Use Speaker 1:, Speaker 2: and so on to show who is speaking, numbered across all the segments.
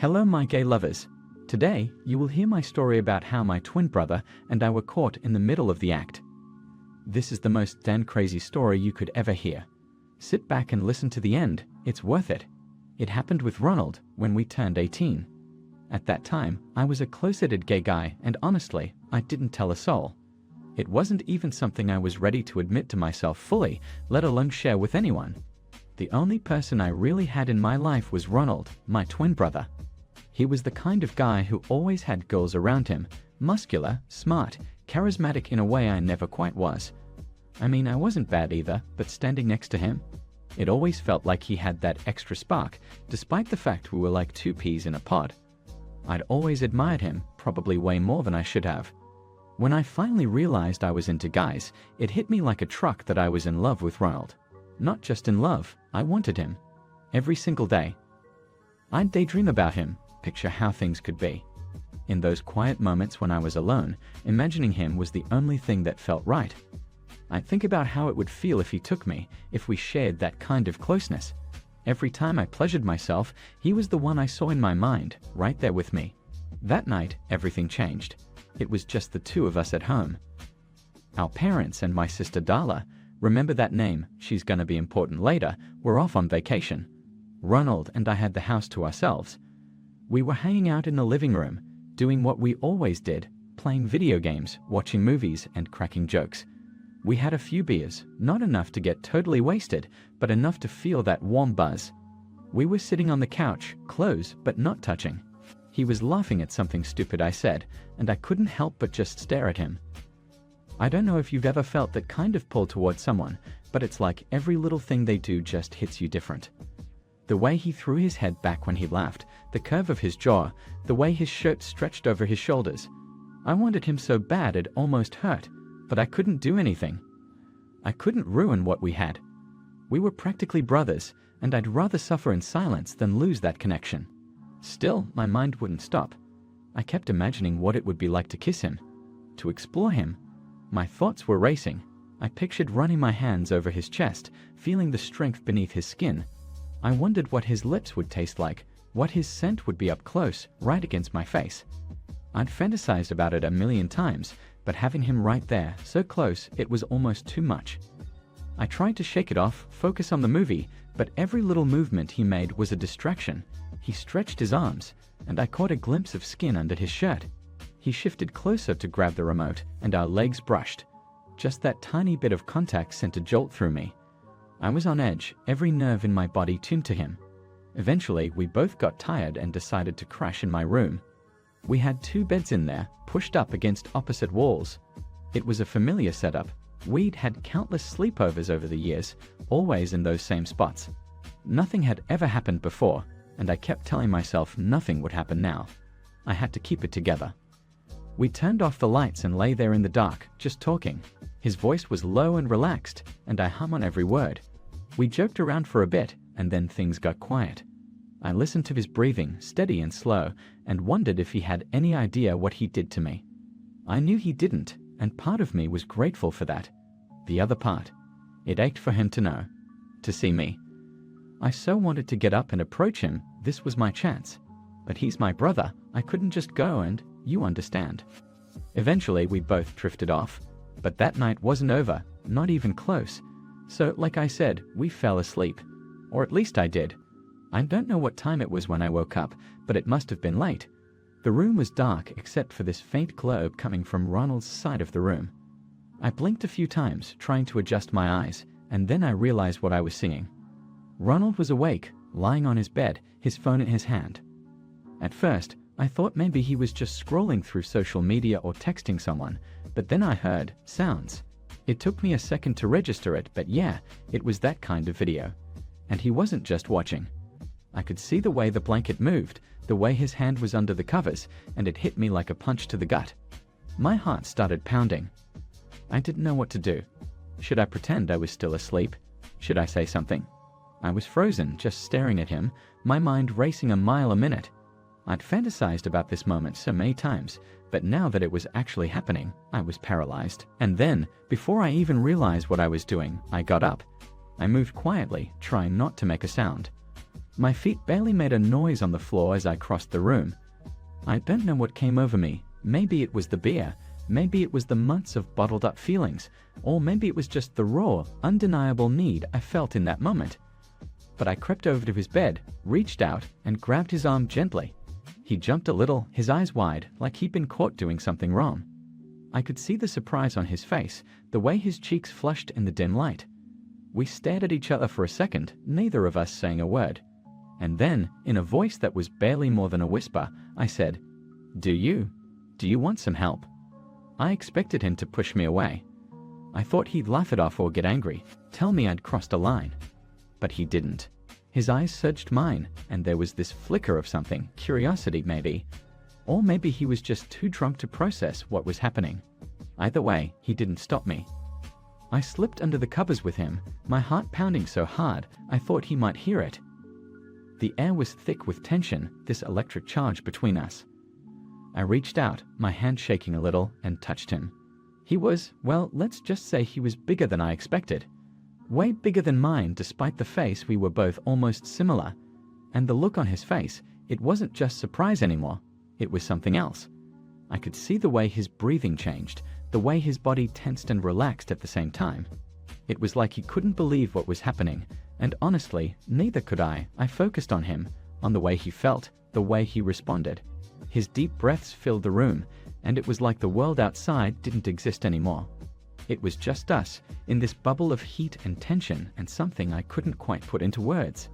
Speaker 1: Hello my gay lovers. Today, you will hear my story about how my twin brother and I were caught in the middle of the act. This is the most damn crazy story you could ever hear. Sit back and listen to the end, it's worth it. It happened with Ronald when we turned 18. At that time, I was a closeted gay guy and honestly, I didn't tell a soul. It wasn't even something I was ready to admit to myself fully, let alone share with anyone. The only person I really had in my life was Ronald, my twin brother. He was the kind of guy who always had girls around him, muscular, smart, charismatic in a way I never quite was. I mean, I wasn't bad either, but standing next to him, it always felt like he had that extra spark, despite the fact we were like two peas in a pod. I'd always admired him, probably way more than I should have. When I finally realized I was into guys, it hit me like a truck that I was in love with Ronald. Not just in love, I wanted him. Every single day. I'd daydream about him, picture how things could be. In those quiet moments when I was alone, imagining him was the only thing that felt right. I'd think about how it would feel if he took me, if we shared that kind of closeness. Every time I pleasured myself, he was the one I saw in my mind, right there with me. That night, everything changed. It was just the two of us at home. Our parents and my sister Darla, remember that name, she's gonna be important later, were off on vacation. Ronald and I had the house to ourselves. We were hanging out in the living room, doing what we always did, playing video games, watching movies, and cracking jokes. We had a few beers, not enough to get totally wasted, but enough to feel that warm buzz. We were sitting on the couch, close but not touching. He was laughing at something stupid I said, and I couldn't help but just stare at him. I don't know if you've ever felt that kind of pull towards someone, but it's like every little thing they do just hits you different. The way he threw his head back when he laughed, the curve of his jaw, the way his shirt stretched over his shoulders. I wanted him so bad it almost hurt, but I couldn't do anything. I couldn't ruin what we had. We were practically brothers, and I'd rather suffer in silence than lose that connection. Still, my mind wouldn't stop. I kept imagining what it would be like to kiss him, to explore him. My thoughts were racing. I pictured running my hands over his chest, feeling the strength beneath his skin. I wondered what his lips would taste like, what his scent would be up close, right against my face. I'd fantasized about it a million times, but having him right there, so close, it was almost too much. I tried to shake it off, focus on the movie, but every little movement he made was a distraction. He stretched his arms, and I caught a glimpse of skin under his shirt. He shifted closer to grab the remote, and our legs brushed. Just that tiny bit of contact sent a jolt through me. I was on edge, every nerve in my body tuned to him. Eventually, we both got tired and decided to crash in my room. We had two beds in there, pushed up against opposite walls. It was a familiar setup. We'd had countless sleepovers over the years, always in those same spots. Nothing had ever happened before, and I kept telling myself nothing would happen now. I had to keep it together. We turned off the lights and lay there in the dark, just talking. His voice was low and relaxed, and I hum on every word. We joked around for a bit, and then things got quiet. I listened to his breathing, steady and slow, and wondered if he had any idea what he did to me. I knew he didn't, and part of me was grateful for that. The other part, it ached for him to know, to see me. I so wanted to get up and approach him, this was my chance. But he's my brother, I couldn't just go and, you understand. Eventually we both drifted off, but that night wasn't over, not even close. So, like I said, we fell asleep. Or at least I did. I don't know what time it was when I woke up, but it must have been late. The room was dark except for this faint glow coming from Ronald's side of the room. I blinked a few times, trying to adjust my eyes, and then I realized what I was seeing. Ronald was awake, lying on his bed, his phone in his hand. At first, I thought maybe he was just scrolling through social media or texting someone, but then I heard sounds. It took me a second to register it, but yeah, it was that kind of video. And he wasn't just watching. I could see the way the blanket moved, the way his hand was under the covers, and it hit me like a punch to the gut. My heart started pounding. I didn't know what to do. Should I pretend I was still asleep? Should I say something? I was frozen, just staring at him, my mind racing a mile a minute. I'd fantasized about this moment so many times, but now that it was actually happening, I was paralyzed. And then, before I even realized what I was doing, I got up. I moved quietly, trying not to make a sound. My feet barely made a noise on the floor as I crossed the room. I don't know what came over me. Maybe it was the beer, maybe it was the months of bottled up feelings, or maybe it was just the raw, undeniable need I felt in that moment. But I crept over to his bed, reached out, and grabbed his arm gently. He jumped a little, his eyes wide, like he'd been caught doing something wrong. I could see the surprise on his face, the way his cheeks flushed in the dim light. We stared at each other for a second, neither of us saying a word. And then, in a voice that was barely more than a whisper, I said, Do you want some help?" I expected him to push me away. I thought he'd laugh it off or get angry, tell me I'd crossed a line. But he didn't. His eyes searched mine, and there was this flicker of something, curiosity maybe. Or maybe he was just too drunk to process what was happening. Either way, he didn't stop me. I slipped under the covers with him, my heart pounding so hard I thought he might hear it. The air was thick with tension, this electric charge between us. I reached out, my hand shaking a little, and touched him. He was, well, let's just say he was bigger than I expected. Way bigger than mine, despite the face we were both almost similar. And the look on his face, it wasn't just surprise anymore, it was something else. I could see the way his breathing changed, the way his body tensed and relaxed at the same time. It was like he couldn't believe what was happening, and honestly, neither could I. I focused on him, on the way he felt, the way he responded. His deep breaths filled the room, and it was like the world outside didn't exist anymore. It was just us, in this bubble of heat and tension and something I couldn't quite put into words.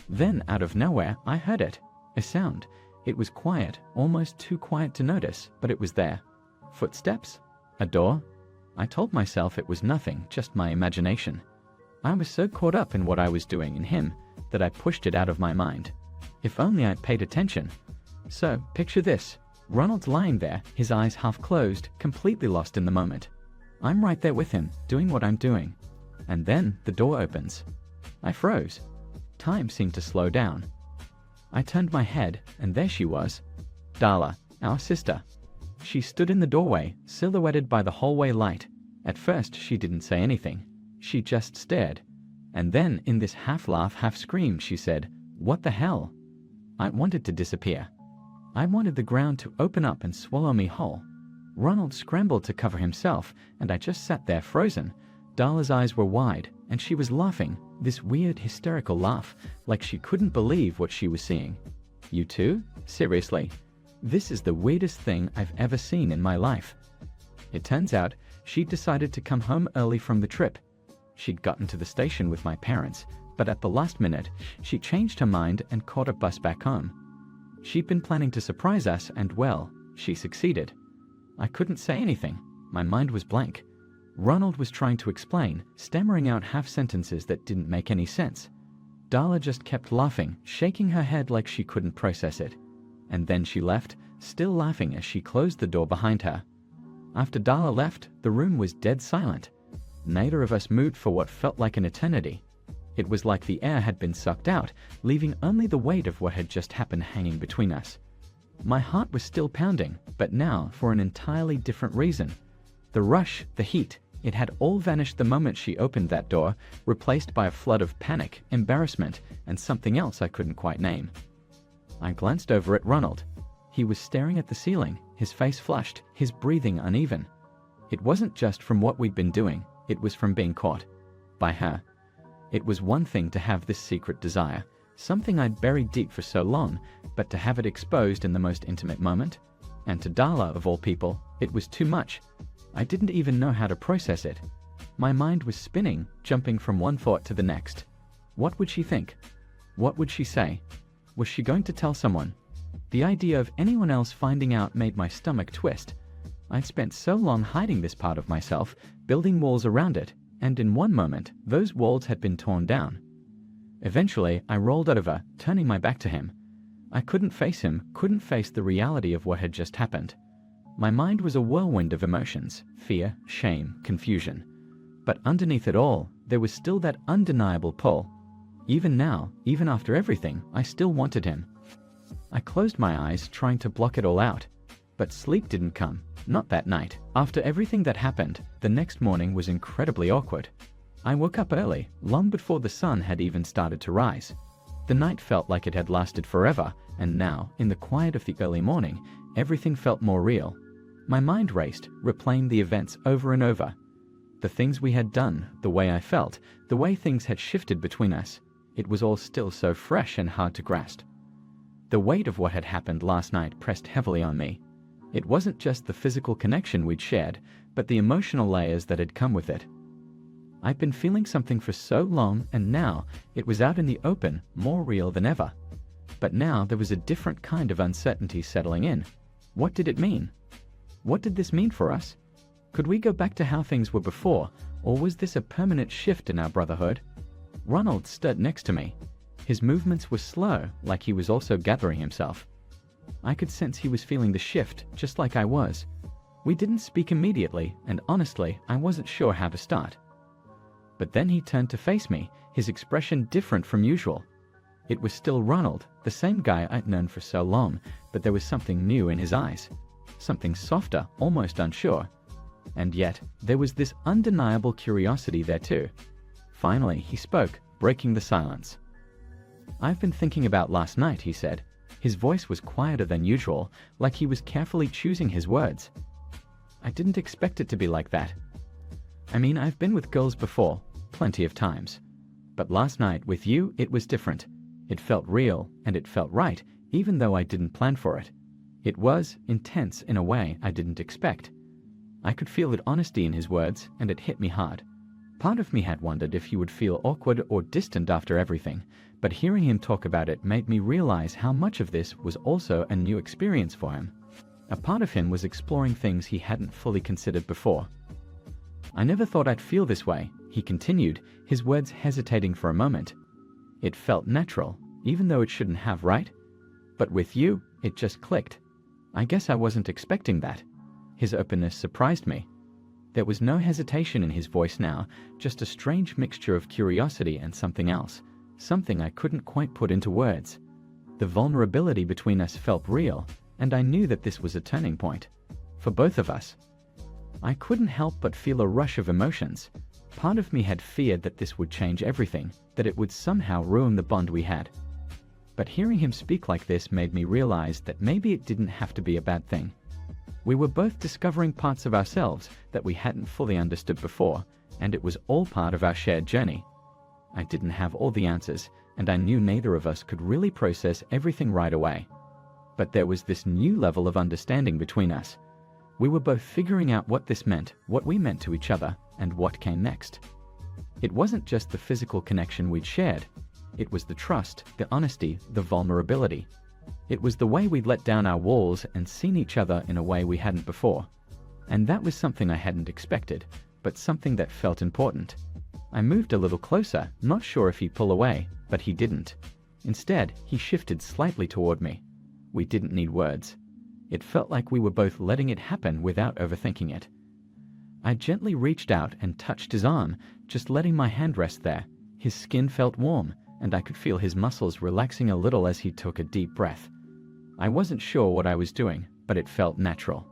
Speaker 1: Then, out of nowhere, I heard it. A sound. It was quiet, almost too quiet to notice, but it was there. Footsteps? A door? I told myself it was nothing, just my imagination. I was so caught up in what I was doing in him that I pushed it out of my mind. If only I'd paid attention. So, picture this. Ronald's lying there, his eyes half closed, completely lost in the moment. I'm right there with him, doing what I'm doing. And then the door opens. I froze. Time seemed to slow down. I turned my head, and there she was. Darla, our sister. She stood in the doorway, silhouetted by the hallway light. At first, she didn't say anything. She just stared. And then, in this half-laugh, half-scream, she said, "What the hell?" I wanted to disappear. I wanted the ground to open up and swallow me whole. Ronald scrambled to cover himself, and I just sat there frozen. Darla's eyes were wide, and she was laughing, this weird, hysterical laugh, like she couldn't believe what she was seeing. You too? Seriously? This is the weirdest thing I've ever seen in my life. It turns out, she'd decided to come home early from the trip. She'd gotten to the station with my parents, but at the last minute, she changed her mind and caught a bus back home. She'd been planning to surprise us, and well, she succeeded. I couldn't say anything. My mind was blank. Ronald was trying to explain, stammering out half sentences that didn't make any sense. Darla just kept laughing, shaking her head like she couldn't process it. And then she left, still laughing as she closed the door behind her. After Darla left, the room was dead silent. Neither of us moved for what felt like an eternity. It was like the air had been sucked out, leaving only the weight of what had just happened hanging between us. My heart was still pounding, but now for an entirely different reason. The rush, the heat, it had all vanished the moment she opened that door, replaced by a flood of panic, embarrassment, and something else I couldn't quite name. I glanced over at Ronald. He was staring at the ceiling, his face flushed, his breathing uneven. It wasn't just from what we'd been doing, it was from being caught. By her. It was one thing to have this secret desire, something I'd buried deep for so long, but to have it exposed in the most intimate moment? And to Darla, of all people, it was too much. I didn't even know how to process it. My mind was spinning, jumping from one thought to the next. What would she think? What would she say? Was she going to tell someone? The idea of anyone else finding out made my stomach twist. I'd spent so long hiding this part of myself, building walls around it, and in one moment, those walls had been torn down. Eventually, I rolled over, turning my back to him. I couldn't face him, couldn't face the reality of what had just happened. My mind was a whirlwind of emotions, fear, shame, confusion. But underneath it all, there was still that undeniable pull. Even now, even after everything, I still wanted him. I closed my eyes, trying to block it all out. But sleep didn't come, not that night. After everything that happened, the next morning was incredibly awkward. I woke up early, long before the sun had even started to rise. The night felt like it had lasted forever, and now, in the quiet of the early morning, everything felt more real. My mind raced, replaying the events over and over. The things we had done, the way I felt, the way things had shifted between us. It was all still so fresh and hard to grasp. The weight of what had happened last night pressed heavily on me. It wasn't just the physical connection we'd shared, but the emotional layers that had come with it. I'd been feeling something for so long, and now it was out in the open, more real than ever. But now there was a different kind of uncertainty settling in. What did it mean? What did this mean for us? Could we go back to how things were before, or was this a permanent shift in our brotherhood? Ronald stood next to me. His movements were slow, like he was also gathering himself. I could sense he was feeling the shift, just like I was. We didn't speak immediately, and honestly, I wasn't sure how to start. But then he turned to face me, his expression different from usual. It was still Ronald, the same guy I'd known for so long, but there was something new in his eyes. Something softer, almost unsure. And yet, there was this undeniable curiosity there too. Finally, he spoke, breaking the silence. "I've been thinking about last night," he said. His voice was quieter than usual, like he was carefully choosing his words. "I didn't expect it to be like that. I mean, I've been with girls before, plenty of times. But last night, with you, it was different. It felt real, and it felt right, even though I didn't plan for it. It was intense in a way I didn't expect." I could feel the honesty in his words, and it hit me hard. Part of me had wondered if he would feel awkward or distant after everything, but hearing him talk about it made me realize how much of this was also a new experience for him. A part of him was exploring things he hadn't fully considered before. "I never thought I'd feel this way," he continued, his words hesitating for a moment. "It felt natural, even though it shouldn't have, right? But with you, it just clicked. I guess I wasn't expecting that." His openness surprised me. There was no hesitation in his voice now, just a strange mixture of curiosity and something else, something I couldn't quite put into words. The vulnerability between us felt real, and I knew that this was a turning point. For both of us. I couldn't help but feel a rush of emotions. Part of me had feared that this would change everything, that it would somehow ruin the bond we had. But hearing him speak like this made me realize that maybe it didn't have to be a bad thing. We were both discovering parts of ourselves that we hadn't fully understood before, and it was all part of our shared journey. I didn't have all the answers, and I knew neither of us could really process everything right away. But there was this new level of understanding between us. We were both figuring out what this meant, what we meant to each other, and what came next. It wasn't just the physical connection we'd shared. It was the trust, the honesty, the vulnerability. It was the way we'd let down our walls and seen each other in a way we hadn't before. And that was something I hadn't expected, but something that felt important. I moved a little closer, not sure if he'd pull away, but he didn't. Instead, he shifted slightly toward me. We didn't need words. It felt like we were both letting it happen without overthinking it. I gently reached out and touched his arm, just letting my hand rest there. His skin felt warm, and I could feel his muscles relaxing a little as he took a deep breath. I wasn't sure what I was doing, but it felt natural.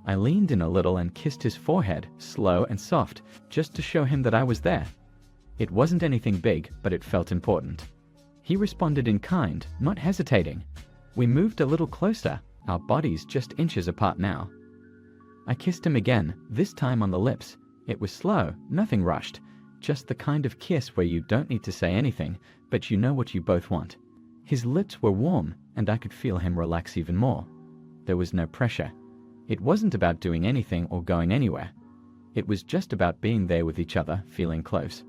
Speaker 1: I leaned in a little and kissed his forehead, slow and soft, just to show him that I was there. It wasn't anything big, but it felt important. He responded in kind, not hesitating. We moved a little closer, our bodies just inches apart now. I kissed him again, this time on the lips. It was slow, nothing rushed, just the kind of kiss where you don't need to say anything, but you know what you both want. His lips were warm, and I could feel him relax even more. There was no pressure. It wasn't about doing anything or going anywhere. It was just about being there with each other, feeling close.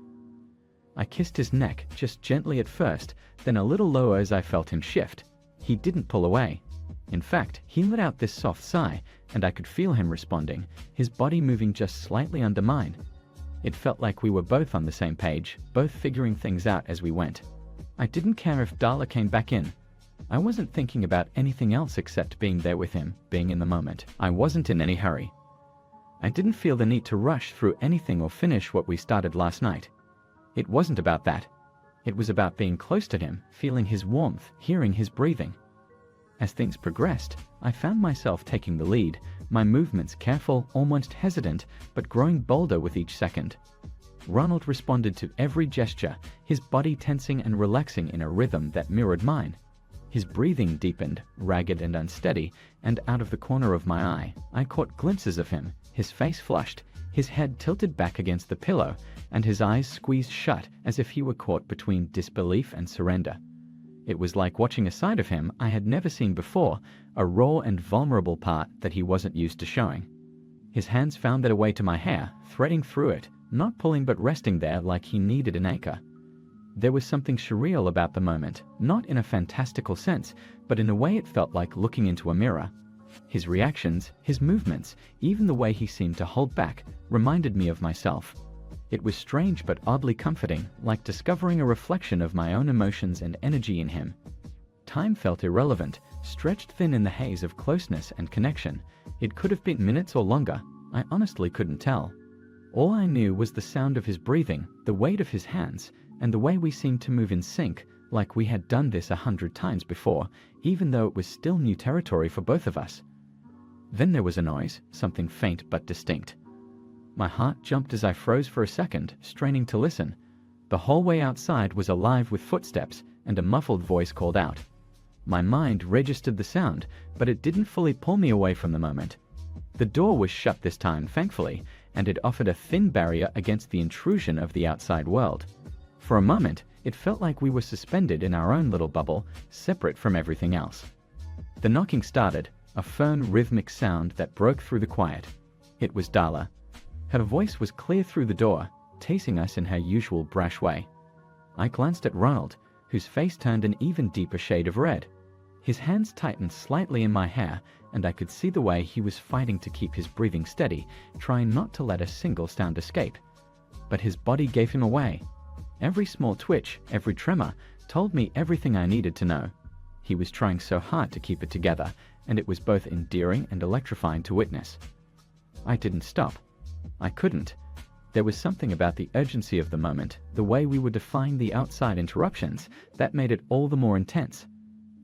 Speaker 1: I kissed his neck, just gently at first, then a little lower as I felt him shift. He didn't pull away. In fact, he let out this soft sigh, and I could feel him responding, his body moving just slightly under mine. It felt like we were both on the same page, both figuring things out as we went. I didn't care if Darla came back in. I wasn't thinking about anything else except being there with him, being in the moment. I wasn't in any hurry. I didn't feel the need to rush through anything or finish what we started last night. It wasn't about that. It was about being close to him, feeling his warmth, hearing his breathing. As things progressed, I found myself taking the lead, my movements careful, almost hesitant, but growing bolder with each second. Ronald responded to every gesture, his body tensing and relaxing in a rhythm that mirrored mine. His breathing deepened, ragged and unsteady, and out of the corner of my eye, I caught glimpses of him, his face flushed, his head tilted back against the pillow, and his eyes squeezed shut as if he were caught between disbelief and surrender. It was like watching a side of him I had never seen before, a raw and vulnerable part that he wasn't used to showing. His hands found their way to my hair, threading through it, not pulling but resting there like he needed an anchor. There was something surreal about the moment, not in a fantastical sense, but in a way it felt like looking into a mirror. His reactions, his movements, even the way he seemed to hold back, reminded me of myself. It was strange but oddly comforting, like discovering a reflection of my own emotions and energy in him. Time felt irrelevant, stretched thin in the haze of closeness and connection. It could have been minutes or longer. I honestly couldn't tell. All I knew was the sound of his breathing, the weight of his hands, and the way we seemed to move in sync, like we had done this 100 times before, even though it was still new territory for both of us. Then there was a noise, something faint but distinct. My heart jumped as I froze for a second, straining to listen. The hallway outside was alive with footsteps, and a muffled voice called out. My mind registered the sound, but it didn't fully pull me away from the moment. The door was shut this time, thankfully, and it offered a thin barrier against the intrusion of the outside world. For a moment, it felt like we were suspended in our own little bubble, separate from everything else. The knocking started, a firm, rhythmic sound that broke through the quiet. It was Darla. Her voice was clear through the door, teasing us in her usual brash way. I glanced at Ronald, whose face turned an even deeper shade of red. His hands tightened slightly in my hair, and I could see the way he was fighting to keep his breathing steady, trying not to let a single sound escape. But his body gave him away. Every small twitch, every tremor, told me everything I needed to know. He was trying so hard to keep it together, and it was both endearing and electrifying to witness. I didn't stop. I couldn't. There was something about the urgency of the moment, the way we were defying the outside interruptions, that made it all the more intense.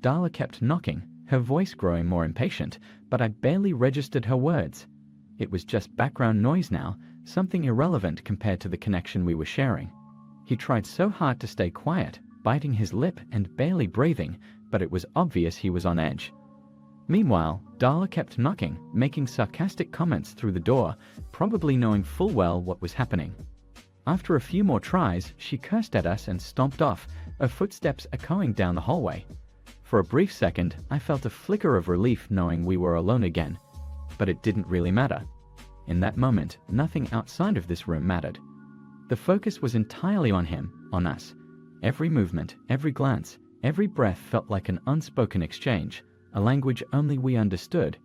Speaker 1: Darla kept knocking, her voice growing more impatient, but I barely registered her words. It was just background noise now, something irrelevant compared to the connection we were sharing. He tried so hard to stay quiet, biting his lip and barely breathing, but it was obvious he was on edge. Meanwhile, Darla kept knocking, making sarcastic comments through the door, probably knowing full well what was happening. After a few more tries, she cursed at us and stomped off, her footsteps echoing down the hallway. For a brief second, I felt a flicker of relief knowing we were alone again. But it didn't really matter. In that moment, nothing outside of this room mattered. The focus was entirely on him, on us. Every movement, every glance, every breath felt like an unspoken exchange, a language only we understood.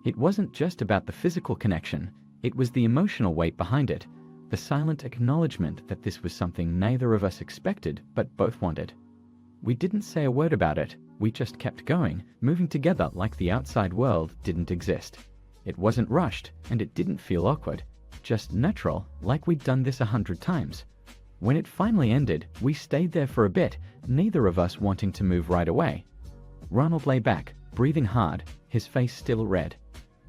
Speaker 1: It wasn't just about the physical connection, it was the emotional weight behind it, the silent acknowledgement that this was something neither of us expected but both wanted. We didn't say a word about it, we just kept going, moving together like the outside world didn't exist. It wasn't rushed, and it didn't feel awkward, just natural, like we'd done this 100 times. When it finally ended, we stayed there for a bit, neither of us wanting to move right away. Ronald lay back, breathing hard, his face still red.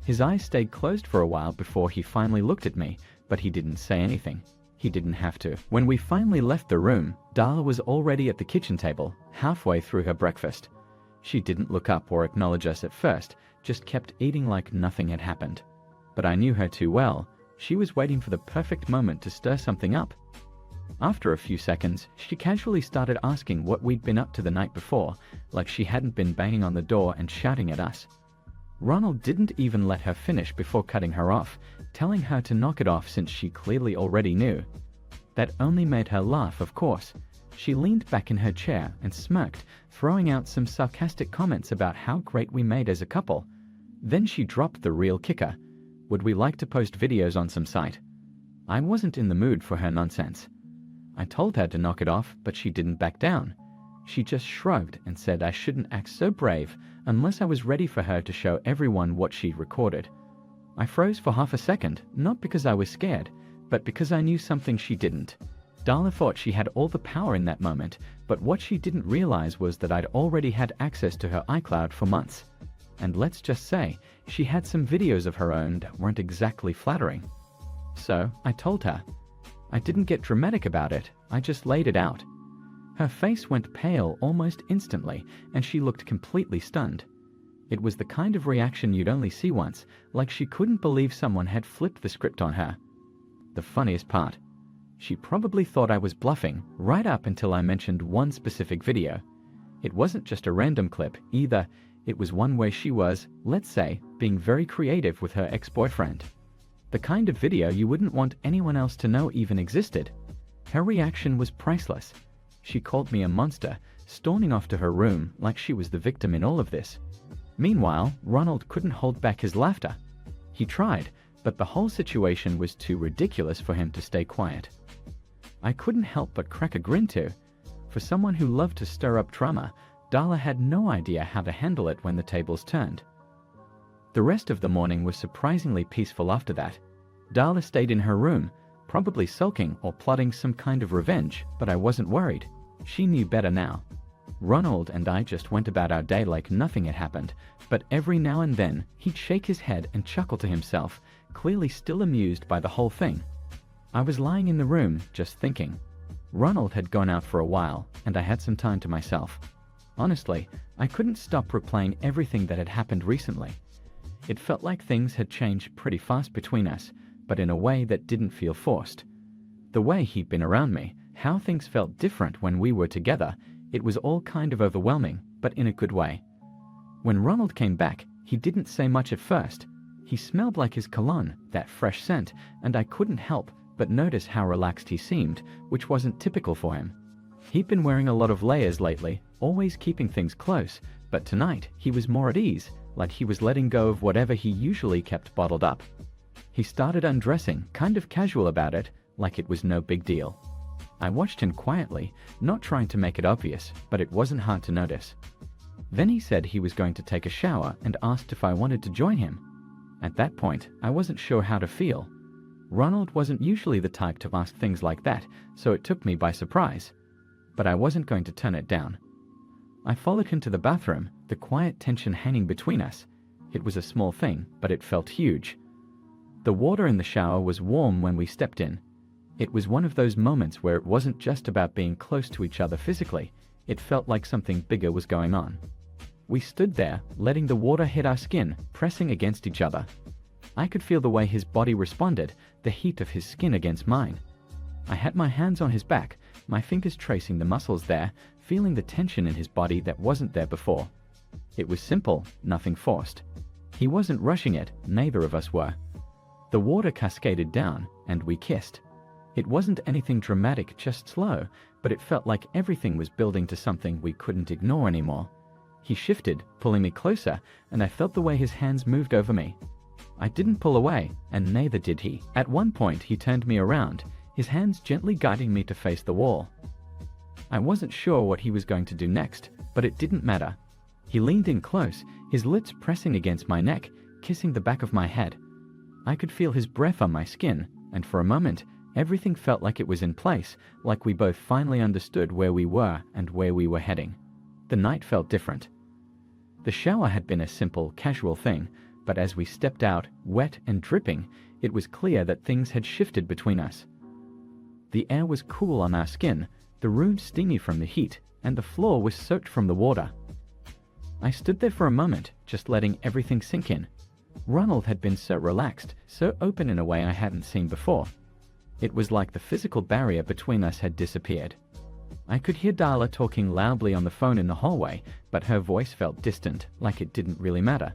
Speaker 1: His eyes stayed closed for a while before he finally looked at me, but he didn't say anything. He didn't have to. When we finally left the room, Darla was already at the kitchen table, halfway through her breakfast. She didn't look up or acknowledge us at first, just kept eating like nothing had happened. But I knew her too well. She was waiting for the perfect moment to stir something up. After a few seconds, she casually started asking what we'd been up to the night before, like she hadn't been banging on the door and shouting at us. Ronald didn't even let her finish before cutting her off, telling her to knock it off since she clearly already knew. That only made her laugh, of course. She leaned back in her chair and smirked, throwing out some sarcastic comments about how great we made as a couple. Then she dropped the real kicker. Would we like to post videos on some site? I wasn't in the mood for her nonsense. I told her to knock it off, but she didn't back down. She just shrugged and said I shouldn't act so brave unless I was ready for her to show everyone what she'd recorded. I froze for half a second, not because I was scared, but because I knew something she didn't. Darla thought she had all the power in that moment, but what she didn't realize was that I'd already had access to her iCloud for months. And let's just say, she had some videos of her own that weren't exactly flattering. So I told her, I didn't get dramatic about it, I just laid it out. Her face went pale almost instantly, and she looked completely stunned. It was the kind of reaction you'd only see once, like she couldn't believe someone had flipped the script on her. The funniest part, she probably thought I was bluffing right up until I mentioned one specific video. It wasn't just a random clip either, it was one where she was, let's say, being very creative with her ex-boyfriend. The kind of video you wouldn't want anyone else to know even existed. Her reaction was priceless. She called me a monster, storming off to her room like she was the victim in all of this. Meanwhile, Ronald couldn't hold back his laughter. He tried, but the whole situation was too ridiculous for him to stay quiet. I couldn't help but crack a grin too. For someone who loved to stir up drama, Darla had no idea how to handle it when the tables turned. The rest of the morning was surprisingly peaceful after that. Darla stayed in her room, probably sulking or plotting some kind of revenge, but I wasn't worried. She knew better now. Ronald and I just went about our day like nothing had happened, but every now and then he'd shake his head and chuckle to himself, clearly still amused by the whole thing. I was lying in the room, just thinking. Ronald had gone out for a while, and I had some time to myself. Honestly, I couldn't stop replaying everything that had happened recently. It felt like things had changed pretty fast between us, but in a way that didn't feel forced. The way he'd been around me, how things felt different when we were together, it was all kind of overwhelming, but in a good way. When Ronald came back, he didn't say much at first. He smelled like his cologne, that fresh scent, and I couldn't help but notice how relaxed he seemed, which wasn't typical for him. He'd been wearing a lot of layers lately, always keeping things close, but tonight he was more at ease, like he was letting go of whatever he usually kept bottled up. He started undressing, kind of casual about it, like it was no big deal. I watched him quietly, not trying to make it obvious, but it wasn't hard to notice. Then he said he was going to take a shower and asked if I wanted to join him. At that point, I wasn't sure how to feel. Ronald wasn't usually the type to ask things like that, so it took me by surprise. But I wasn't going to turn it down. I followed him to the bathroom, the quiet tension hanging between us. It was a small thing, but it felt huge. The water in the shower was warm when we stepped in. It was one of those moments where it wasn't just about being close to each other physically, it felt like something bigger was going on. We stood there, letting the water hit our skin, pressing against each other. I could feel the way his body responded, the heat of his skin against mine. I had my hands on his back, my fingers tracing the muscles there, feeling the tension in his body that wasn't there before. It was simple, nothing forced. He wasn't rushing it, neither of us were. The water cascaded down, and we kissed. It wasn't anything dramatic, just slow, but it felt like everything was building to something we couldn't ignore anymore. He shifted, pulling me closer, and I felt the way his hands moved over me. I didn't pull away, and neither did he. At one point, he turned me around, his hands gently guiding me to face the wall. I wasn't sure what he was going to do next, but it didn't matter. He leaned in close, his lips pressing against my neck, kissing the back of my head. I could feel his breath on my skin, and for a moment, everything felt like it was in place, like we both finally understood where we were and where we were heading. The night felt different. The shower had been a simple, casual thing, but as we stepped out, wet and dripping, it was clear that things had shifted between us. The air was cool on our skin, the room steamy from the heat, and the floor was soaked from the water. I stood there for a moment, just letting everything sink in. Ronald had been so relaxed, so open in a way I hadn't seen before. It was like the physical barrier between us had disappeared. I could hear Darla talking loudly on the phone in the hallway, but her voice felt distant, like it didn't really matter.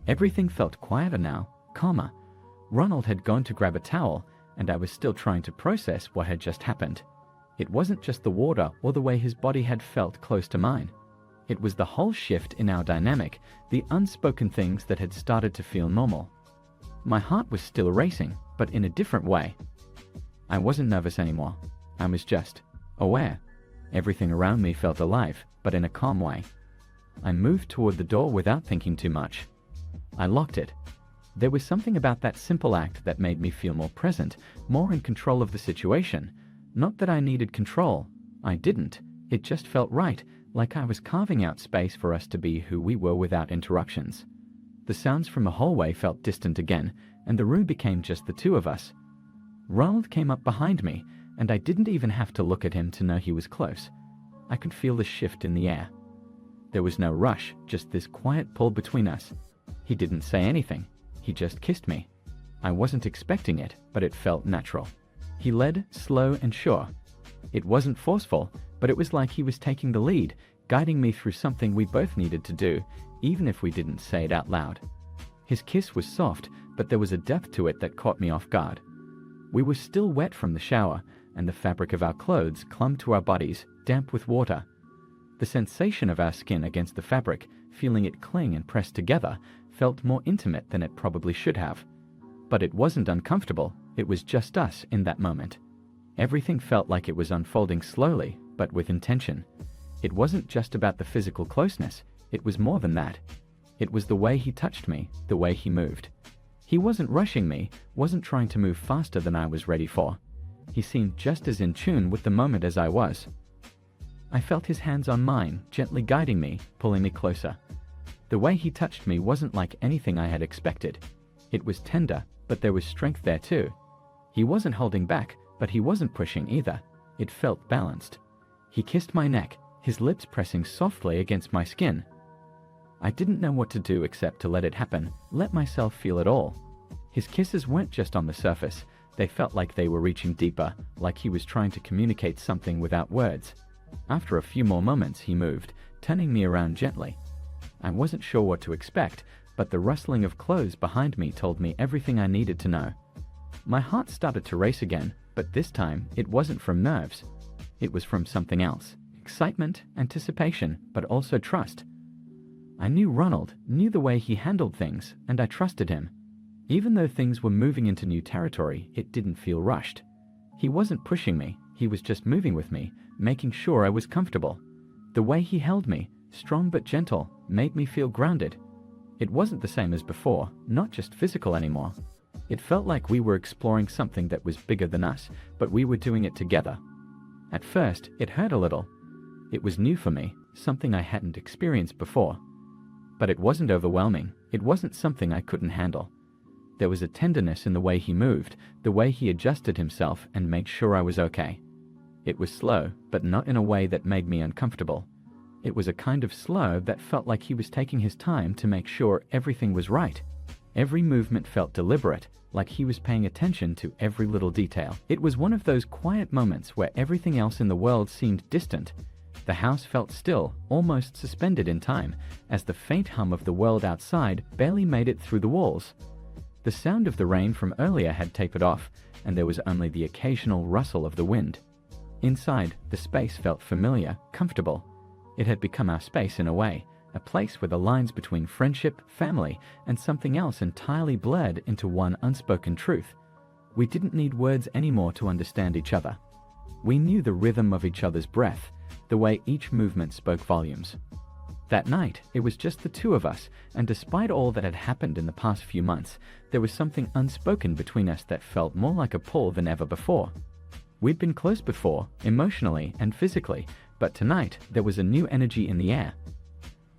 Speaker 1: Everything felt quieter now, calmer. Ronald had gone to grab a towel, and I was still trying to process what had just happened. It wasn't just the water or the way his body had felt close to mine. It was the whole shift in our dynamic, the unspoken things that had started to feel normal. My heart was still racing, but in a different way. I wasn't nervous anymore. I was just aware. Everything around me felt alive, but in a calm way. I moved toward the door without thinking too much. I locked it. There was something about that simple act that made me feel more present, more in control of the situation. Not that I needed control. I didn't. It just felt right, like I was carving out space for us to be who we were without interruptions. The sounds from the hallway felt distant again, and the room became just the two of us. Ronald came up behind me, and I didn't even have to look at him to know he was close. I could feel the shift in the air. There was no rush, just this quiet pull between us. He didn't say anything. He just kissed me. I wasn't expecting it, but it felt natural. He led, slow and sure. It wasn't forceful, but it was like he was taking the lead, guiding me through something we both needed to do, even if we didn't say it out loud. His kiss was soft, but there was a depth to it that caught me off guard. We were still wet from the shower, and the fabric of our clothes clung to our bodies, damp with water. The sensation of our skin against the fabric, feeling it cling and press together, felt more intimate than it probably should have. But it wasn't uncomfortable, it was just us in that moment. Everything felt like it was unfolding slowly, but with intention. It wasn't just about the physical closeness, it was more than that. It was the way he touched me, the way he moved. He wasn't rushing me, wasn't trying to move faster than I was ready for. He seemed just as in tune with the moment as I was. I felt his hands on mine, gently guiding me, pulling me closer. The way he touched me wasn't like anything I had expected. It was tender, but there was strength there too. He wasn't holding back, but he wasn't pushing either. It felt balanced. He kissed my neck, his lips pressing softly against my skin. I didn't know what to do except to let it happen, let myself feel it all. His kisses weren't just on the surface. They felt like they were reaching deeper, like he was trying to communicate something without words. After a few more moments, he moved, turning me around gently. I wasn't sure what to expect, but the rustling of clothes behind me told me everything I needed to know. My heart started to race again, but this time it wasn't from nerves. It was from something else. Excitement, anticipation, but also trust. I knew Ronald, knew the way he handled things, and I trusted him. Even though things were moving into new territory, it didn't feel rushed. He wasn't pushing me, he was just moving with me, making sure I was comfortable. The way he held me, strong but gentle, made me feel grounded. It wasn't the same as before, not just physical anymore. It felt like we were exploring something that was bigger than us, but we were doing it together. At first, it hurt a little. It was new for me, something I hadn't experienced before. But it wasn't overwhelming, it wasn't something I couldn't handle. There was a tenderness in the way he moved, the way he adjusted himself and made sure I was okay. It was slow, but not in a way that made me uncomfortable. It was a kind of slow that felt like he was taking his time to make sure everything was right. Every movement felt deliberate, like he was paying attention to every little detail. It was one of those quiet moments where everything else in the world seemed distant. The house felt still, almost suspended in time, as the faint hum of the world outside barely made it through the walls. The sound of the rain from earlier had tapered off, and there was only the occasional rustle of the wind. Inside, the space felt familiar, comfortable. It had become our space in a way, a place where the lines between friendship, family, and something else entirely blurred into one unspoken truth. We didn't need words anymore to understand each other. We knew the rhythm of each other's breath, the way each movement spoke volumes. That night, it was just the two of us, and despite all that had happened in the past few months, there was something unspoken between us that felt more like a pull than ever before. We'd been close before, emotionally and physically, but tonight there was a new energy in the air.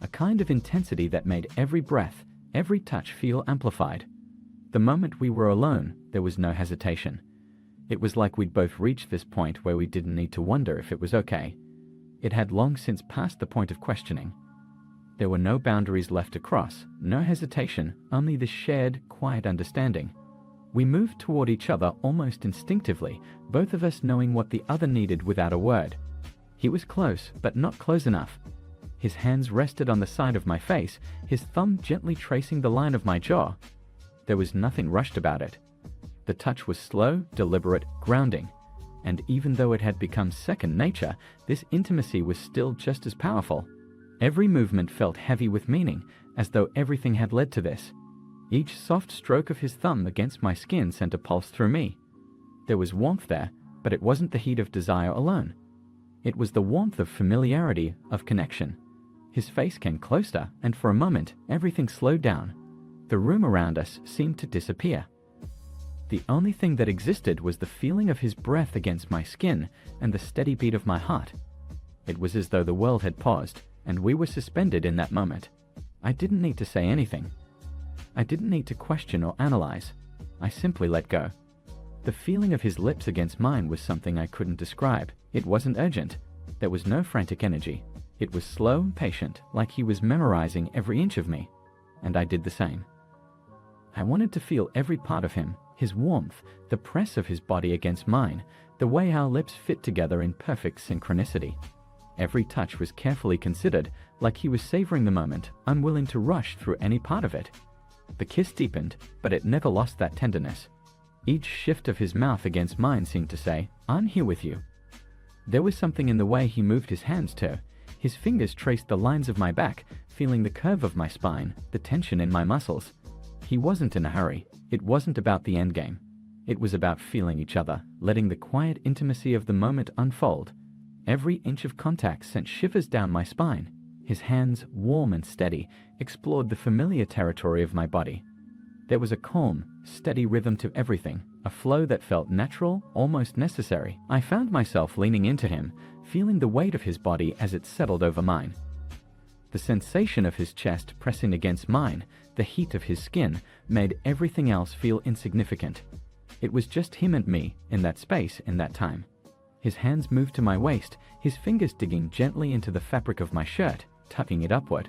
Speaker 1: A kind of intensity that made every breath, every touch feel amplified. The moment we were alone, there was no hesitation. It was like we'd both reached this point where we didn't need to wonder if it was okay. It had long since passed the point of questioning. There were no boundaries left to cross, no hesitation, only this shared, quiet understanding. We moved toward each other almost instinctively, both of us knowing what the other needed without a word. He was close, but not close enough. His hands rested on the side of my face, his thumb gently tracing the line of my jaw. There was nothing rushed about it. The touch was slow, deliberate, grounding. And even though it had become second nature, this intimacy was still just as powerful. Every movement felt heavy with meaning, as though everything had led to this. Each soft stroke of his thumb against my skin sent a pulse through me. There was warmth there, but it wasn't the heat of desire alone. It was the warmth of familiarity, of connection. His face came closer, and for a moment, everything slowed down. The room around us seemed to disappear. The only thing that existed was the feeling of his breath against my skin and the steady beat of my heart. It was as though the world had paused, and we were suspended in that moment. I didn't need to say anything. I didn't need to question or analyze. I simply let go. The feeling of his lips against mine was something I couldn't describe. It wasn't urgent. There was no frantic energy. It was slow and patient, like he was memorizing every inch of me. And I did the same. I wanted to feel every part of him, his warmth, the press of his body against mine, the way our lips fit together in perfect synchronicity. Every touch was carefully considered, like he was savoring the moment, unwilling to rush through any part of it. The kiss deepened, but it never lost that tenderness. Each shift of his mouth against mine seemed to say, "I'm here with you." There was something in the way he moved his hands too. His fingers traced the lines of my back, feeling the curve of my spine, the tension in my muscles. He wasn't in a hurry. It wasn't about the endgame. It was about feeling each other, letting the quiet intimacy of the moment unfold. Every inch of contact sent shivers down my spine. His hands, warm and steady, explored the familiar territory of my body. There was a calm, steady rhythm to everything, a flow that felt natural, almost necessary. I found myself leaning into him, feeling the weight of his body as it settled over mine. The sensation of his chest pressing against mine, the heat of his skin, made everything else feel insignificant. It was just him and me, in that space, in that time. His hands moved to my waist, his fingers digging gently into the fabric of my shirt, tucking it upward.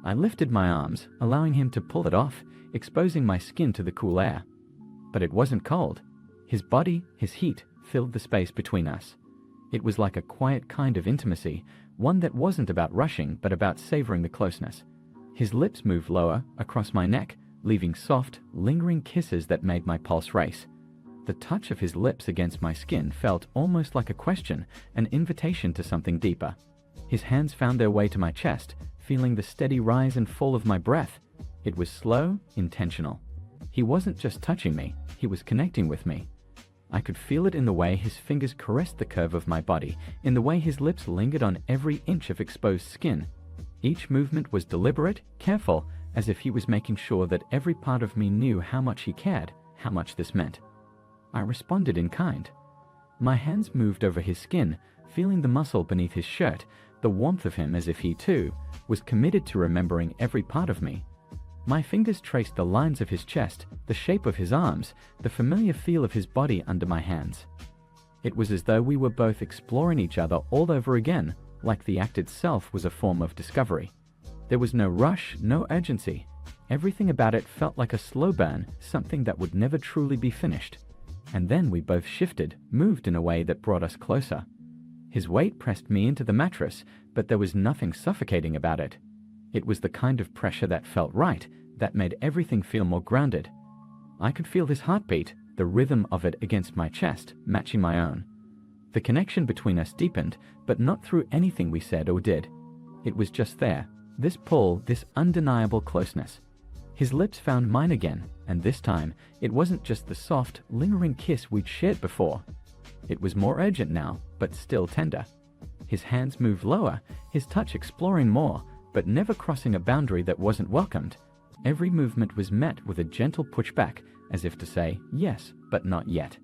Speaker 1: I lifted my arms, allowing him to pull it off, exposing my skin to the cool air. But it wasn't cold. His body, his heat, filled the space between us. It was like a quiet kind of intimacy, one that wasn't about rushing but about savoring the closeness. His lips moved lower, across my neck, leaving soft, lingering kisses that made my pulse race. The touch of his lips against my skin felt almost like a question, an invitation to something deeper. His hands found their way to my chest, feeling the steady rise and fall of my breath. It was slow, intentional. He wasn't just touching me, he was connecting with me. I could feel it in the way his fingers caressed the curve of my body, in the way his lips lingered on every inch of exposed skin. Each movement was deliberate, careful, as if he was making sure that every part of me knew how much he cared, how much this meant. I responded in kind. My hands moved over his skin, feeling the muscle beneath his shirt, the warmth of him as if he, too, was committed to remembering every part of me. My fingers traced the lines of his chest, the shape of his arms, the familiar feel of his body under my hands. It was as though we were both exploring each other all over again, like the act itself was a form of discovery. There was no rush, no urgency. Everything about it felt like a slow burn, something that would never truly be finished. And then we both shifted, moved in a way that brought us closer. His weight pressed me into the mattress, but there was nothing suffocating about it. It was the kind of pressure that felt right, that made everything feel more grounded. I could feel his heartbeat, the rhythm of it against my chest, matching my own. The connection between us deepened, but not through anything we said or did. It was just there, this pull, this undeniable closeness. His lips found mine again, and this time, it wasn't just the soft, lingering kiss we'd shared before. It was more urgent now, but still tender. His hands moved lower, his touch exploring more, but never crossing a boundary that wasn't welcomed. Every movement was met with a gentle pushback, as if to say, yes, but not yet.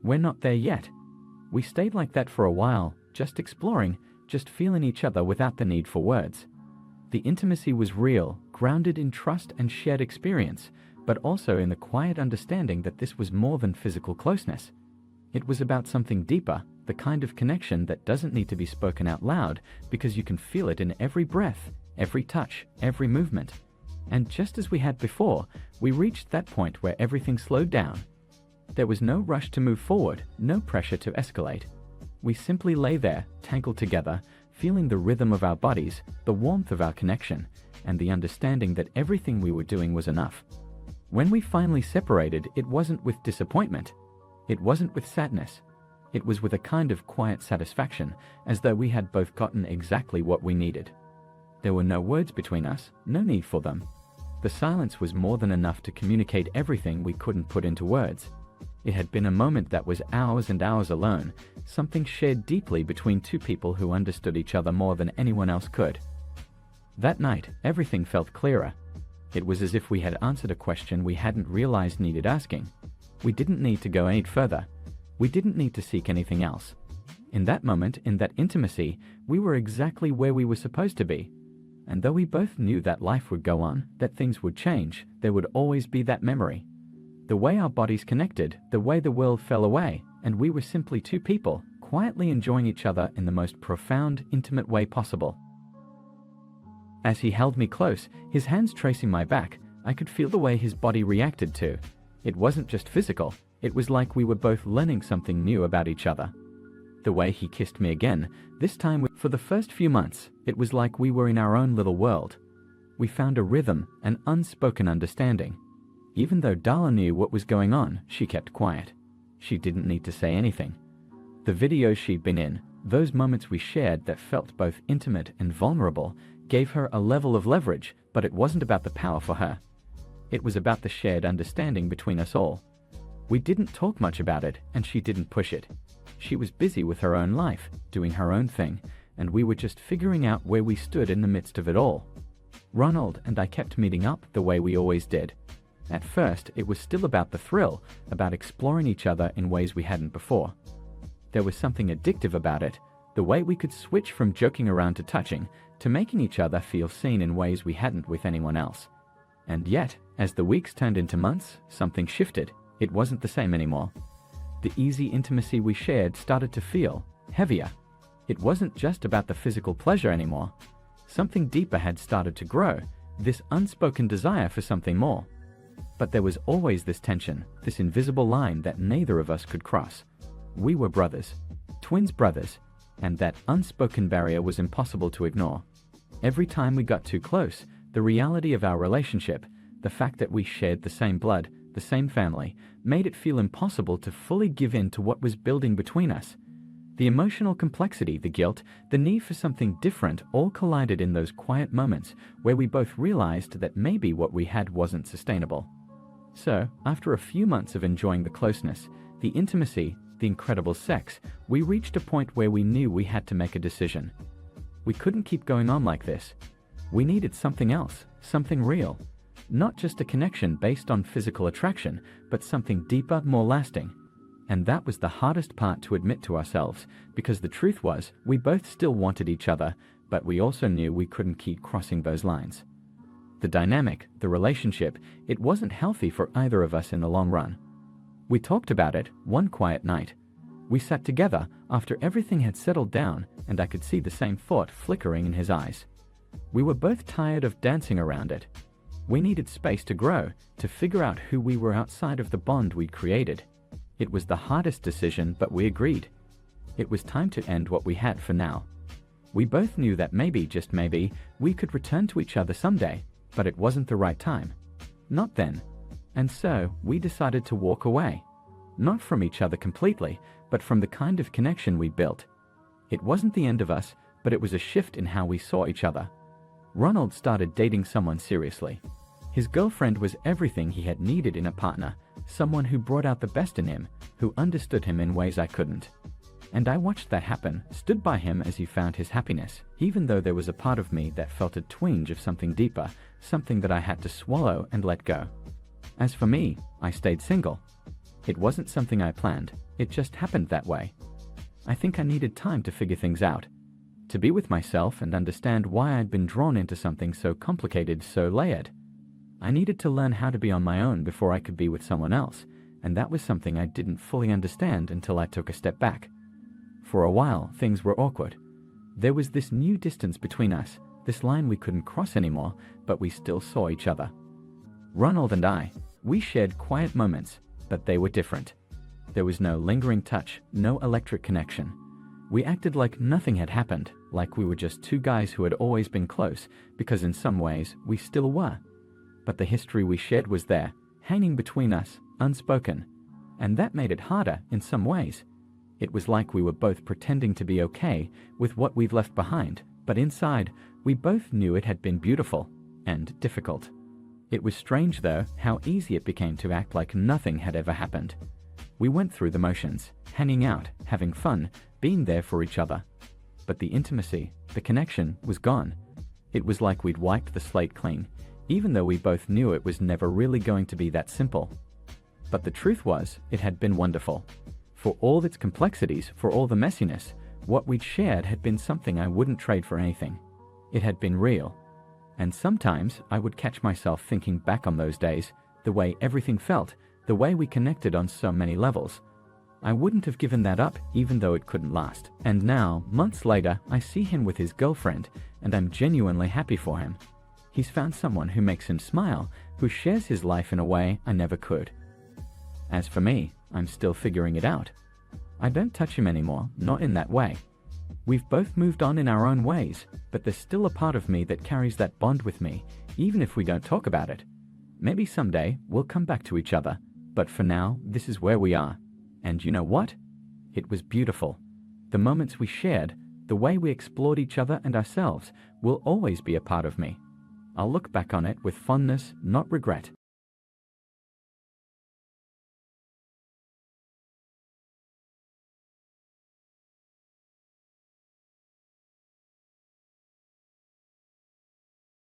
Speaker 1: We're not there yet. We stayed like that for a while, just exploring, just feeling each other without the need for words. The intimacy was real, grounded in trust and shared experience, but also in the quiet understanding that this was more than physical closeness. It was about something deeper, the kind of connection that doesn't need to be spoken out loud because you can feel it in every breath, every touch, every movement. And just as we had before, we reached that point where everything slowed down. There was no rush to move forward, no pressure to escalate. We simply lay there, tangled together, feeling the rhythm of our bodies, the warmth of our connection, and the understanding that everything we were doing was enough. When we finally separated, it wasn't with disappointment. It wasn't with sadness. It was with a kind of quiet satisfaction, as though we had both gotten exactly what we needed. There were no words between us, no need for them. The silence was more than enough to communicate everything we couldn't put into words. It had been a moment that was hours and hours alone, something shared deeply between two people who understood each other more than anyone else could. That night, everything felt clearer. It was as if we had answered a question we hadn't realized needed asking. We didn't need to go any further. We didn't need to seek anything else. In that moment, in that intimacy, we were exactly where we were supposed to be. And though we both knew that life would go on, that things would change, there would always be that memory. The way our bodies connected, the way the world fell away, and we were simply two people, quietly enjoying each other in the most profound, intimate way possible. As he held me close, his hands tracing my back, I could feel the way his body reacted to. It wasn't just physical, it was like we were both learning something new about each other. The way he kissed me again, this time for the first few months, it was like we were in our own little world. We found a rhythm, an unspoken understanding. Even though Darla knew what was going on, she kept quiet. She didn't need to say anything. The videos she'd been in, those moments we shared that felt both intimate and vulnerable, gave her a level of leverage, but it wasn't about the power for her. It was about the shared understanding between us all. We didn't talk much about it, and she didn't push it. She was busy with her own life, doing her own thing, and we were just figuring out where we stood in the midst of it all. Ronald and I kept meeting up the way we always did. At first, it was still about the thrill, about exploring each other in ways we hadn't before. There was something addictive about it, the way we could switch from joking around to touching, to making each other feel seen in ways we hadn't with anyone else. And yet, as the weeks turned into months, something shifted. It wasn't the same anymore. The easy intimacy we shared started to feel heavier. It wasn't just about the physical pleasure anymore. Something deeper had started to grow, this unspoken desire for something more. But there was always this tension, this invisible line that neither of us could cross. We were brothers, twins brothers, and that unspoken barrier was impossible to ignore. Every time we got too close, the reality of our relationship, the fact that we shared the same blood, the same family, made it feel impossible to fully give in to what was building between us. The emotional complexity, the guilt, the need for something different all collided in those quiet moments where we both realized that maybe what we had wasn't sustainable. So, after a few months of enjoying the closeness, the intimacy, the incredible sex, we reached a point where we knew we had to make a decision. We couldn't keep going on like this. We needed something else, something real. Not just a connection based on physical attraction, but something deeper, more lasting. And that was the hardest part to admit to ourselves, because the truth was, we both still wanted each other, but we also knew we couldn't keep crossing those lines. The dynamic, the relationship, it wasn't healthy for either of us in the long run. We talked about it one quiet night. We sat together after everything had settled down, and I could see the same thought flickering in his eyes. We were both tired of dancing around it. We needed space to grow, to figure out who we were outside of the bond we'd created. It was the hardest decision, but we agreed. It was time to end what we had for now. We both knew that maybe, just maybe, we could return to each other someday, but it wasn't the right time. Not then. And so, we decided to walk away. Not from each other completely, but from the kind of connection we built. It wasn't the end of us, but it was a shift in how we saw each other. Ronald started dating someone seriously. His girlfriend was everything he had needed in a partner, someone who brought out the best in him, who understood him in ways I couldn't. And I watched that happen, stood by him as he found his happiness, even though there was a part of me that felt a twinge of something deeper, something that I had to swallow and let go. As for me, I stayed single. It wasn't something I planned, it just happened that way. I think I needed time to figure things out, to be with myself and understand why I'd been drawn into something so complicated, so layered. I needed to learn how to be on my own before I could be with someone else, and that was something I didn't fully understand until I took a step back. For a while, things were awkward. There was this new distance between us, this line we couldn't cross anymore, but we still saw each other. Ronald and I, we shared quiet moments, but they were different. There was no lingering touch, no electric connection. We acted like nothing had happened, like we were just two guys who had always been close, because in some ways, we still were. But the history we shared was there, hanging between us, unspoken. And that made it harder in some ways. It was like we were both pretending to be okay with what we've left behind, but inside, we both knew it had been beautiful and difficult. It was strange, though, how easy it became to act like nothing had ever happened. We went through the motions, hanging out, having fun, being there for each other. But the intimacy, the connection, was gone. It was like we'd wiped the slate clean, even though we both knew it was never really going to be that simple. But the truth was, it had been wonderful. For all its complexities, for all the messiness, what we'd shared had been something I wouldn't trade for anything. It had been real. And sometimes I would catch myself thinking back on those days, the way everything felt, the way we connected on so many levels. I wouldn't have given that up even though it couldn't last. And now, months later, I see him with his girlfriend, and I'm genuinely happy for him. He's found someone who makes him smile, who shares his life in a way I never could. As for me, I'm still figuring it out. I don't touch him anymore, not in that way. We've both moved on in our own ways, but there's still a part of me that carries that bond with me, even if we don't talk about it. Maybe someday we'll come back to each other, but for now, this is where we are. And you know what? It was beautiful. The moments we shared, the way we explored each other and ourselves, will always be a part of me. I'll look back on it with fondness, not regret.